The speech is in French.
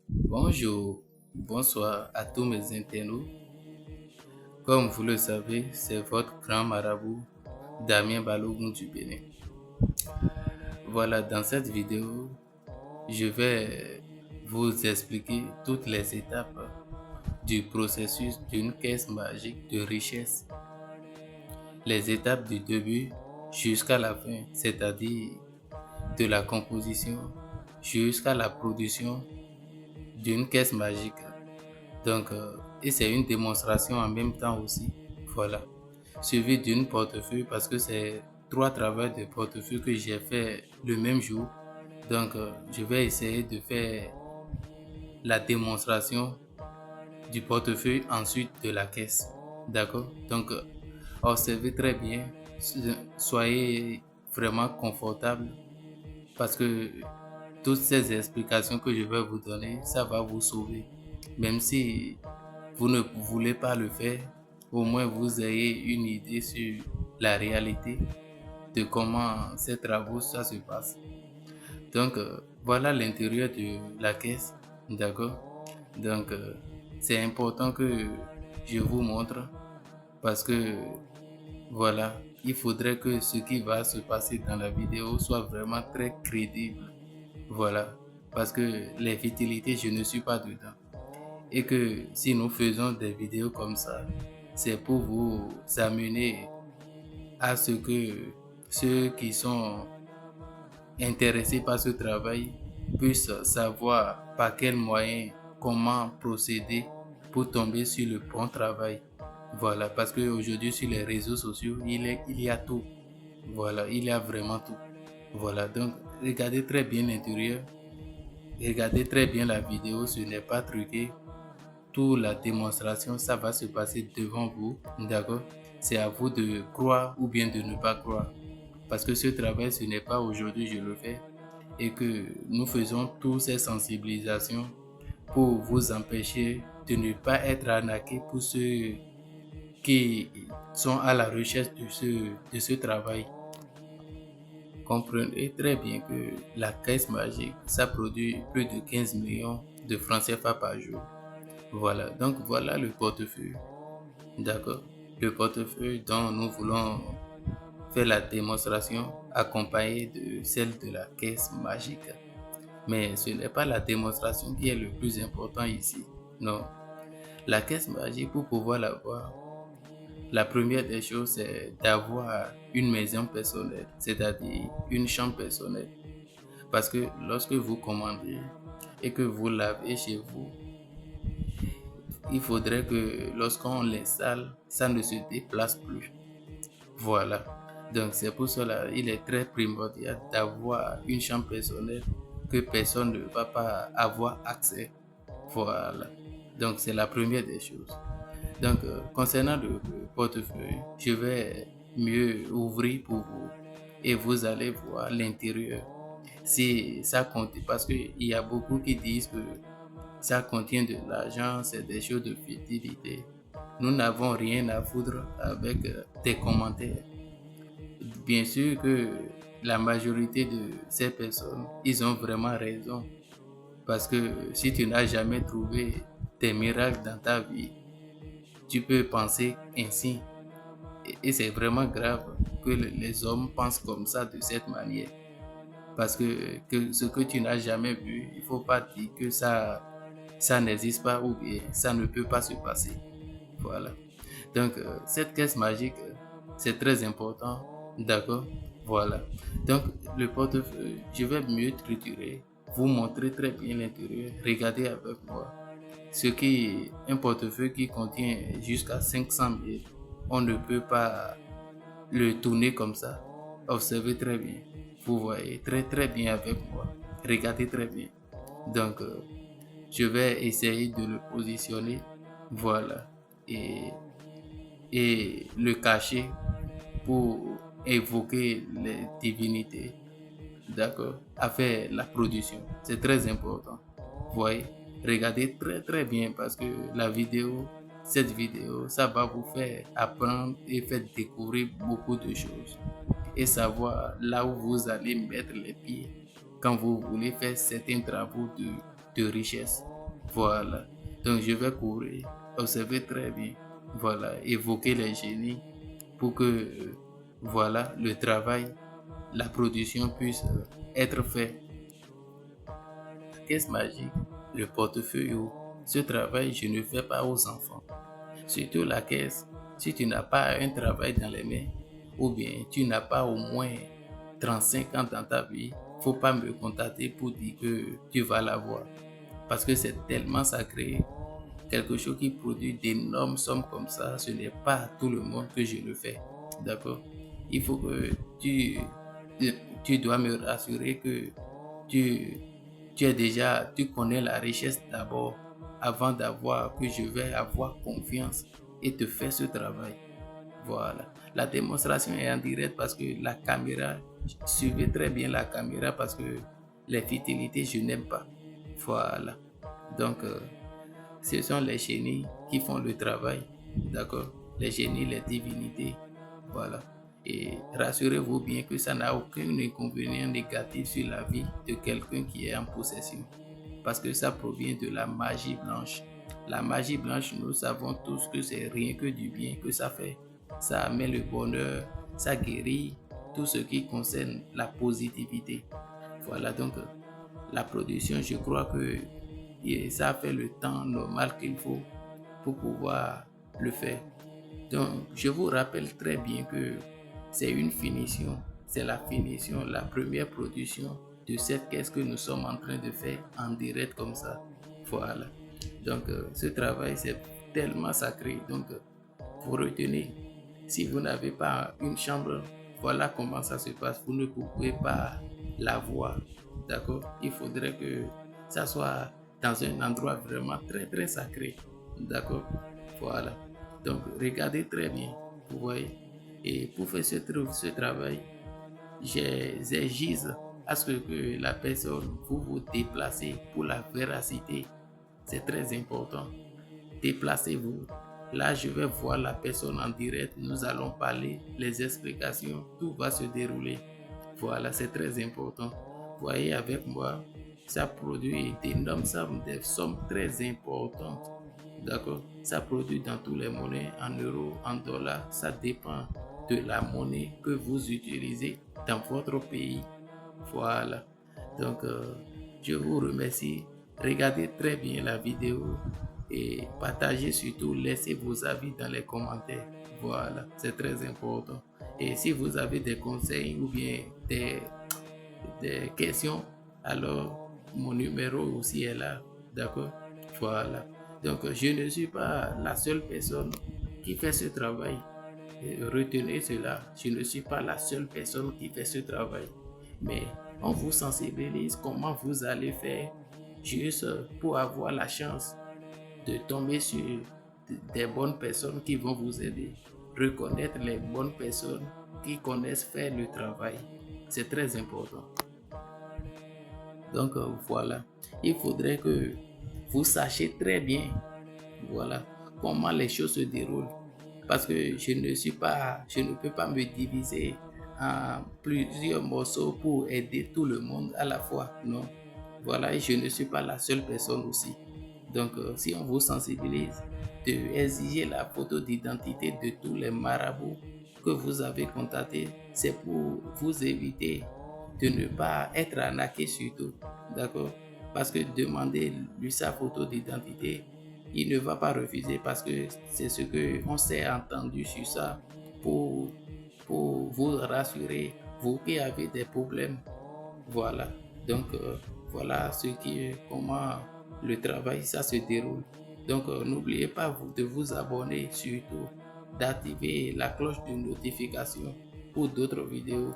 Bonjour, bonsoir à tous mes internautes. Comme vous le savez, c'est votre grand marabout, Damien Balogun du Bénin. Voilà, dans cette vidéo, je vais vous expliquer toutes les étapes du processus d'une caisse magique de richesse. Les étapes du début jusqu'à la fin, c'est-à-dire de la composition jusqu'à la production d'une caisse magique. Donc, et c'est une démonstration en même temps aussi. Voilà. Suivi d'une portefeuille parce que c'est trois travaux de portefeuille que j'ai fait le même jour. Donc, je vais essayer de faire la démonstration du portefeuille ensuite de la caisse. D'accord? Donc, observez très bien. Soyez vraiment confortable parce que toutes ces explications que je vais vous donner, ça va vous sauver. Même si vous ne voulez pas le faire, au moins vous ayez une idée sur la réalité de comment ces travaux ça se passe. Donc voilà l'intérieur de la caisse, d'accord? Donc c'est important que je vous montre parce que voilà, il faudrait que ce qui va se passer dans la vidéo soit vraiment très crédible. Voilà, parce que les futilités, je ne suis pas dedans. Et que si nous faisons des vidéos comme ça, c'est pour vous amener à ce que ceux qui sont intéressés par ce travail puissent savoir par quels moyens, comment procéder pour tomber sur le bon travail. Voilà, parce qu'aujourd'hui sur les réseaux sociaux, il y a tout. Voilà, il y a vraiment tout. Voilà, donc regardez très bien l'intérieur, regardez très bien la vidéo, ce n'est pas truqué. Toute la démonstration, ça va se passer devant vous, d'accord? C'est à vous de croire ou bien de ne pas croire. Parce que ce travail, ce n'est pas aujourd'hui je le fais et que nous faisons toutes ces sensibilisations pour vous empêcher de ne pas être arnaqué pour ceux qui sont à la recherche de ce travail. Comprenez très bien que la caisse magique, ça produit plus de 15 millions de francs CFA par jour. Voilà, donc voilà le portefeuille. D'accord. Le portefeuille dont nous voulons faire la démonstration accompagnée de celle de la caisse magique. Mais ce n'est pas la démonstration qui est le plus important ici. Non. La caisse magique, pour pouvoir l'avoir, la première des choses, c'est d'avoir une maison personnelle, c'est-à-dire une chambre personnelle. Parce que lorsque vous commandez et que vous l'avez chez vous, il faudrait que lorsqu'on l'installe, ça ne se déplace plus. Voilà. Donc c'est pour cela il est très primordial d'avoir une chambre personnelle que personne ne va pas avoir accès. Voilà. Donc c'est la première des choses. Donc concernant le portefeuille, je vais mieux ouvrir pour vous et vous allez voir l'intérieur. Si ça compte, parce qu'il y a beaucoup qui disent que ça contient de l'argent, c'est des choses de futilité. Nous n'avons rien à foutre avec tes commentaires. Bien sûr que la majorité de ces personnes, ils ont vraiment raison. Parce que si tu n'as jamais trouvé des miracles dans ta vie, tu peux penser ainsi. Et c'est vraiment grave que les hommes pensent comme ça, de cette manière. Parce que ce que tu n'as jamais vu, il ne faut pas dire que ça n'existe pas ou bien ça ne peut pas se passer. Voilà. Donc, cette caisse magique, c'est très important. D'accord? Voilà. Donc, le portefeuille, je vais mieux triturer, vous montrer très bien l'intérieur. Regardez avec moi. Un portefeuille qui contient jusqu'à 500 000, on ne peut pas le tourner comme ça. Observez très bien. Vous voyez très bien avec moi. Regardez très bien. Donc, je vais essayer de le positionner. Voilà. Et, et le cacher pour évoquer les divinités. D'accord? À faire la production. C'est très important. Vous voyez? Regardez très bien parce que cette vidéo, ça va vous faire apprendre et faire découvrir beaucoup de choses et savoir là où vous allez mettre les pieds quand vous voulez faire certains travaux de richesse. Voilà. Donc, je vais courir, observer très bien. Voilà. Évoquer les génies pour que, voilà, le travail, la production puisse être fait. La caisse magique, le portefeuille, ce travail, je ne fais pas aux enfants. Surtout la caisse, si tu n'as pas un travail dans les mains, ou bien tu n'as pas au moins 35 ans dans ta vie, faut pas me contacter pour dire que tu vas l'avoir. Parce que c'est tellement sacré, quelque chose qui produit d'énormes sommes comme ça, ce n'est pas à tout le monde que je le fais. D'accord? Il faut que tu dois me rassurer que tu, tu connais la richesse d'abord avant d'avoir que je vais avoir confiance et te faire ce travail. Voilà. La démonstration est en direct parce que la caméra, suivez très bien la caméra parce que les futilités, je n'aime pas. Voilà. Donc, ce sont les génies qui font le travail. D'accord? Les génies, les divinités. Voilà. Et rassurez-vous bien que ça n'a aucun inconvénient négatif sur la vie de quelqu'un qui est en possession. Parce que ça provient de la magie blanche. La magie blanche, nous savons tous que c'est rien que du bien que ça fait. Ça amène le bonheur, ça guérit tout ce qui concerne la positivité. Voilà donc la production, je crois que ça fait le temps normal qu'il faut pour pouvoir le faire. Donc, je vous rappelle très bien que c'est une finition, c'est la finition, la première production de cette caisse que nous sommes en train de faire en direct comme ça. Voilà. Donc, ce travail, c'est tellement sacré. Donc, vous retenez, si vous n'avez pas une chambre, voilà comment ça se passe. Vous ne pouvez pas la voir. D'accord? Il faudrait que ça soit dans un endroit vraiment très, très sacré. D'accord? Voilà. Donc, regardez très bien. Vous voyez? Et pour faire ce travail, j'exige à ce que la personne, vous vous déplacez pour la véracité. C'est très important. Déplacez-vous. Là, je vais voir la personne en direct. Nous allons parler, les explications, tout va se dérouler. Voilà, c'est très important. Voyez avec moi, ça produit d'énormes sommes, des sommes très importantes. D'accord? Ça produit dans tous les monnaies, en euros, en dollars. Ça dépend de la monnaie que vous utilisez dans votre pays. Voilà. Donc, je vous remercie. Regardez très bien la vidéo et partagez surtout, laissez vos avis dans les commentaires. Voilà, c'est très important. Et si vous avez des conseils ou bien des questions, alors mon numéro aussi est là. D'accord? Voilà. Donc, je ne suis pas la seule personne qui fait ce travail. Retenez cela, je ne suis pas la seule personne qui fait ce travail. Mais on vous sensibilise comment vous allez faire juste pour avoir la chance de tomber sur des bonnes personnes qui vont vous aider. Reconnaître les bonnes personnes qui connaissent faire le travail. C'est très important. Donc voilà, il faudrait que vous sachiez très bien, voilà, comment les choses se déroulent. Parce que je ne peux pas me diviser en plusieurs morceaux pour aider tout le monde à la fois. Non. Voilà, et je ne suis pas la seule personne aussi. Donc, si on vous sensibilise, de exiger la photo d'identité de tous les marabouts que vous avez contactés, c'est pour vous éviter de ne pas être arnaqué surtout. D'accord? Parce que demander lui sa photo d'identité, il ne va pas refuser parce que c'est ce qu'on s'est entendu sur ça pour, pour vous rassurer, vous qui avez des problèmes. Voilà. Donc, voilà comment le travail, ça se déroule. Donc, n'oubliez pas de vous abonner, surtout d'activer la cloche de notification pour d'autres vidéos.